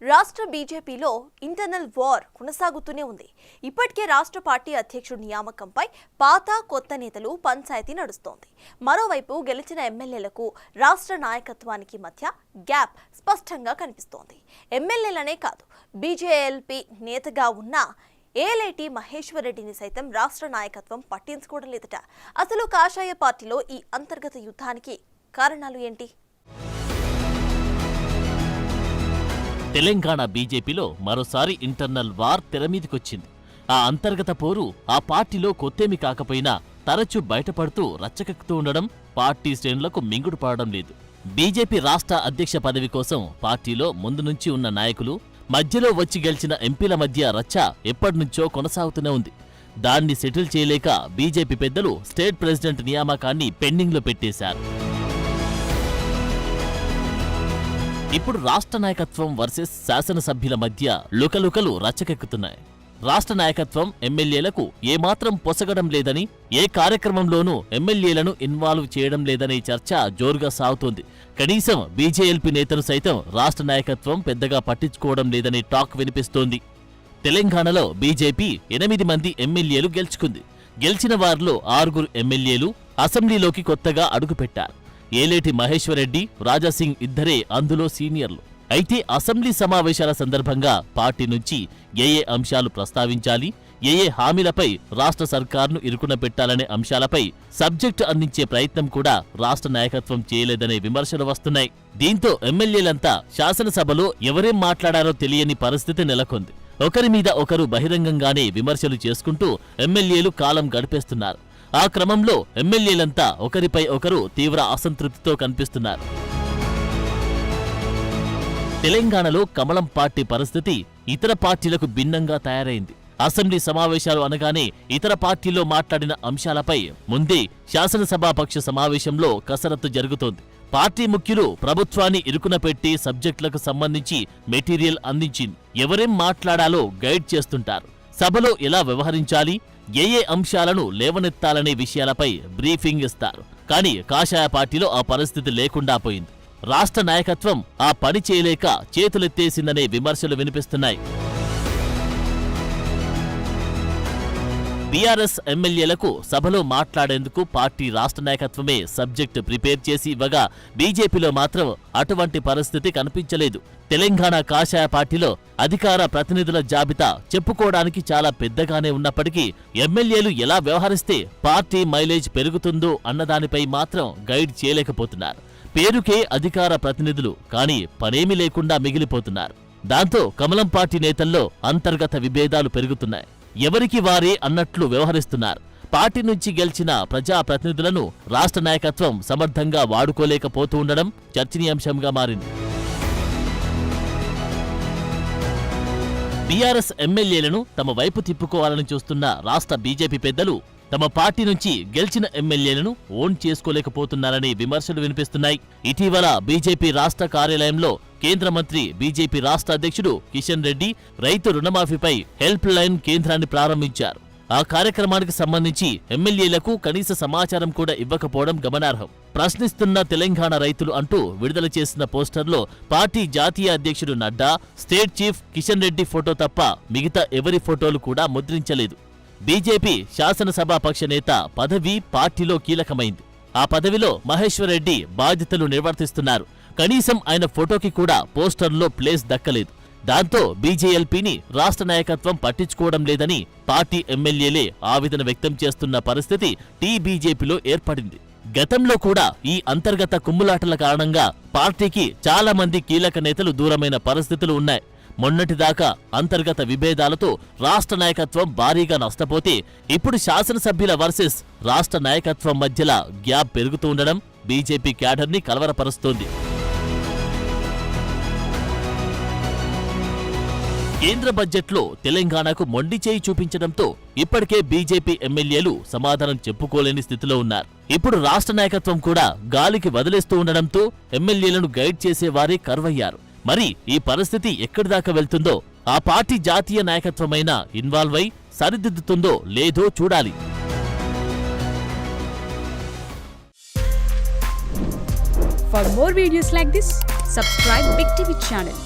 రాష్ట్ర బీజేపీలో internal war కొనసాగుతూనే ఉంది. ఇప్పటికే రాష్ట్ర పార్టీ అధ్యక్షుడి నియామకంపై పాత కొత్త నేతలు పంచాయతీ నడుస్తోంది. మరోవైపు గెలిచిన ఎమ్మెల్యేలకు రాష్ట్ర నాయకత్వానికి మధ్య గ్యాప్ స్పష్టంగా కనిపిస్తోంది. ఎమ్మెల్యేలనే కాదు, బీజేఎల్పీ నేతగా ఉన్న ఏలేటి మహేశ్వర్ రెడ్డిని సైతం రాష్ట్ర నాయకత్వం పట్టించుకోవడం లేదట. అసలు కాషాయ పార్టీలో ఈ అంతర్గత యుద్ధానికి కారణాలు ఏంటి? తెలంగాణ బీజేపీలో మరోసారి ఇంటర్నల్ వార్ తెరమీదికొచ్చింది. ఆ అంతర్గత పోరు ఆ పార్టీలో కొత్తేమి కాకపోయినా తరచూ బయటపడుతూ రచ్చకెక్కుతూ ఉండడం పార్టీ శ్రేణులకు మింగుడు పడడం లేదు. బీజేపీ రాష్ట్ర అధ్యక్ష పదవి కోసం పార్టీలో ముందు నుంచి ఉన్న నాయకులు, మధ్యలో వచ్చి గెలిచిన ఎంపీల మధ్య రచ్చ ఎప్పటినుంచో కొనసాగుతూనే ఉంది. దాన్ని సెటిల్ చేయలేక బీజేపీ పెద్దలు స్టేట్ ప్రెసిడెంట్ నియామకాన్ని పెండింగ్లో పెట్టేశారు. ఇప్పుడు రాష్ట్ర నాయకత్వం వర్సెస్ శాసనసభ్యుల మధ్య లుకలుకలు రచ్చకెక్కుతున్నాయి. రాష్ట్ర నాయకత్వం ఎమ్మెల్యేలకు ఏమాత్రం పొసగడం లేదని, ఏ కార్యక్రమంలోనూ ఎమ్మెల్యేలను ఇన్వాల్వ్ చేయడం లేదనే చర్చ జోరుగా సాగుతోంది. కనీసం బీజేఎల్పీ నేతలు సైతం రాష్ట్ర నాయకత్వం పెద్దగా పట్టించుకోవడం లేదనే టాక్ వినిపిస్తోంది. తెలంగాణలో బీజేపీ 8 మంది ఎమ్మెల్యేలు గెలుచుకుంది. గెలిచిన వారిలో 6 ఎమ్మెల్యేలు అసెంబ్లీలోకి కొత్తగా అడుగుపెట్టారు. ఏలేటి మహేశ్వర్ రెడ్డి, రాజాసింగ్ ఇద్దరే అందులో సీనియర్లు. అయితే అసెంబ్లీ సమావేశాల సందర్భంగా పార్టీ నుంచి ఏ అంశాలు ప్రస్తావించాలి, ఏ హామీలపై రాష్ట్ర సర్కార్ను ఇరుకున పెట్టాలనే అంశాలపై సబ్జెక్టు అందించే ప్రయత్నం కూడా రాష్ట్ర నాయకత్వం చేయలేదనే విమర్శలు వస్తున్నాయి. దీంతో ఎమ్మెల్యేలంతా శాసనసభలో ఎవరేం మాట్లాడారో తెలియని పరిస్థితి నెలకొంది. ఒకరి మీద ఒకరు బహిరంగంగానే విమర్శలు చేసుకుంటూ ఎమ్మెల్యేలు కాలం గడిపేస్తున్నారు. ఆ క్రమంలో ఎమ్మెల్యేలంతా ఒకరిపై ఒకరు తీవ్ర అసంతృప్తితో కనిపిస్తున్నారు. తెలంగాణలో కమలం పార్టీ పరిస్థితి ఇతర పార్టీలకు భిన్నంగా తయారైంది. అసెంబ్లీ సమావేశాలు అనగానే ఇతర పార్టీల్లో మాట్లాడిన అంశాలపై ముందే శాసనసభాపక్ష సమావేశంలో కసరత్తు జరుగుతోంది. పార్టీ ముఖ్యులు ప్రభుత్వాన్ని ఇరుకున పెట్టి సబ్జెక్టులకు సంబంధించి మెటీరియల్ అందించింది. ఎవరేం మాట్లాడాలో గైడ్ చేస్తుంటారు. సభలో ఎలా వ్యవహరించాలి, ఏ అంశాలను లేవనెత్తాలనే విషయాలపై బ్రీఫింగ్ ఇస్తారు. కానీ కాషాయ పార్టీలో ఆ పరిస్థితి లేకుండా పోయింది. రాష్ట్ర నాయకత్వం ఆ పని చేయలేక చేతులెత్తేసిందనే విమర్శలు వినిపిస్తున్నాయి. బీఆర్ఎస్ ఎమ్మెల్యేలకు సభలో మాట్లాడేందుకు పార్టీ రాష్ట్ర నాయకత్వమే సబ్జెక్టు ప్రిపేర్ చేసి ఇవ్వగా బీజేపీలో మాత్రం అటువంటి పరిస్థితి కనిపించలేదు. తెలంగాణ కాషాయ పార్టీలో అధికార ప్రతినిధుల జాబితా చెప్పుకోవడానికి చాలా పెద్దగానే ఉన్నప్పటికీ ఎమ్మెల్యేలు ఎలా వ్యవహరిస్తే పార్టీ మైలేజ్ పెరుగుతుందో అన్నదానిపై మాత్రం గైడ్ చేయలేకపోతున్నారు. పేరుకే అధికార ప్రతినిధులు, కానీ పనేమీ లేకుండా మిగిలిపోతున్నారు. దాంతో కమలం పార్టీ నేతల్లో అంతర్గత విభేదాలు పెరుగుతున్నాయి. ఎవరికి వారే అన్నట్లు వ్యవహరిస్తున్నారు. పార్టీ నుంచి గెలిచిన ప్రజాప్రతినిధులను రాష్ట్ర నాయకత్వం సమర్థంగా వాడుకోలేకపోతూ ఉండడం చర్చనీయాంశంగా మారింది. బీఆర్ఎస్ ఎమ్మెల్యేలను తమ వైపు తిప్పుకోవాలని చూస్తున్న రాష్ట్ర బీజేపీ పెద్దలు తమ పార్టీ నుంచి గెలిచిన ఎమ్మెల్యేలను ఓన్ చేసుకోలేకపోతున్నారనే విమర్శలు వినిపిస్తున్నాయి. ఇటీవల బీజేపీ రాష్ట్ర కార్యాలయంలో కేంద్ర మంత్రి, బీజేపీ రాష్ట్ర అధ్యక్షుడు కిషన్ రెడ్డి రైతు రుణమాఫీపై హెల్ప్ లైన్ కేంద్రాన్ని ప్రారంభించారు. ఆ కార్యక్రమానికి సంబంధించి ఎమ్మెల్యేలకు కనీస సమాచారం కూడా ఇవ్వకపోవడం గమనార్హం. ప్రశ్నిస్తున్న తెలంగాణ రైతులు అంటూ విడుదల చేసిన పోస్టర్లో పార్టీ జాతీయ అధ్యక్షుడు Nadda, state chief Kishan Reddy photo తప్ప మిగతా ఎవరి ఫోటోలు కూడా ముద్రించలేదు. బీజేపీ శాసనసభాపక్ష నేత పదవి పార్టీలో కీలకమైంది. ఆ పదవిలో మహేశ్వర్ రెడ్డి బాధ్యతలు నిర్వర్తిస్తున్నారు. కనీసం ఆయన ఫోటోకి కూడా పోస్టర్లో ప్లేస్ దక్కలేదు. దాంతో బీజేఎల్పీని రాష్ట్ర నాయకత్వం పట్టించుకోవడం లేదని పార్టీ ఎమ్మెల్యేలే ఆవేదన వ్యక్తం చేస్తున్న పరిస్థితి టీబీజేపీలో ఏర్పడింది. గతంలో కూడా ఈ అంతర్గత కుమ్ములాటల కారణంగా పార్టీకి చాలా మంది కీలక నేతలు దూరమైన పరిస్థితులు ఉన్నాయి. మొన్నటిదాకా అంతర్గత విభేదాలతో రాష్ట్ర నాయకత్వం భారీగా నష్టపోతే ఇప్పుడు శాసనసభ్యుల వర్సెస్ రాష్ట్ర నాయకత్వం మధ్యల గ్యాప్ పెరుగుతూ ఉండడం బీజేపీ క్యాడర్ని కలవరపరుస్తోంది. కేంద్ర బడ్జెట్లో తెలంగాణకు మొండి చేయి చూపించడంతో ఇప్పటికే బీజేపీ ఎమ్మెల్యేలు సమాధానం చెప్పుకోలేని స్థితిలో ఉన్నారు. ఇప్పుడు రాష్ట్ర నాయకత్వం కూడా గాలికి వదిలేస్తూ ఉండడంతో ఎమ్మెల్యేలను గైడ్ చేసేవారే కరువయ్యారు. మరి ఈ పరిస్థితి ఎక్కడి దాకా వెళ్తుందో, ఆ పార్టీ జాతీయ నాయకత్వమైనా ఇన్వాల్వ్ అయి సరిదిద్దుతుందో లేదో చూడాలి. For more videos like this, subscribe Big TV channel.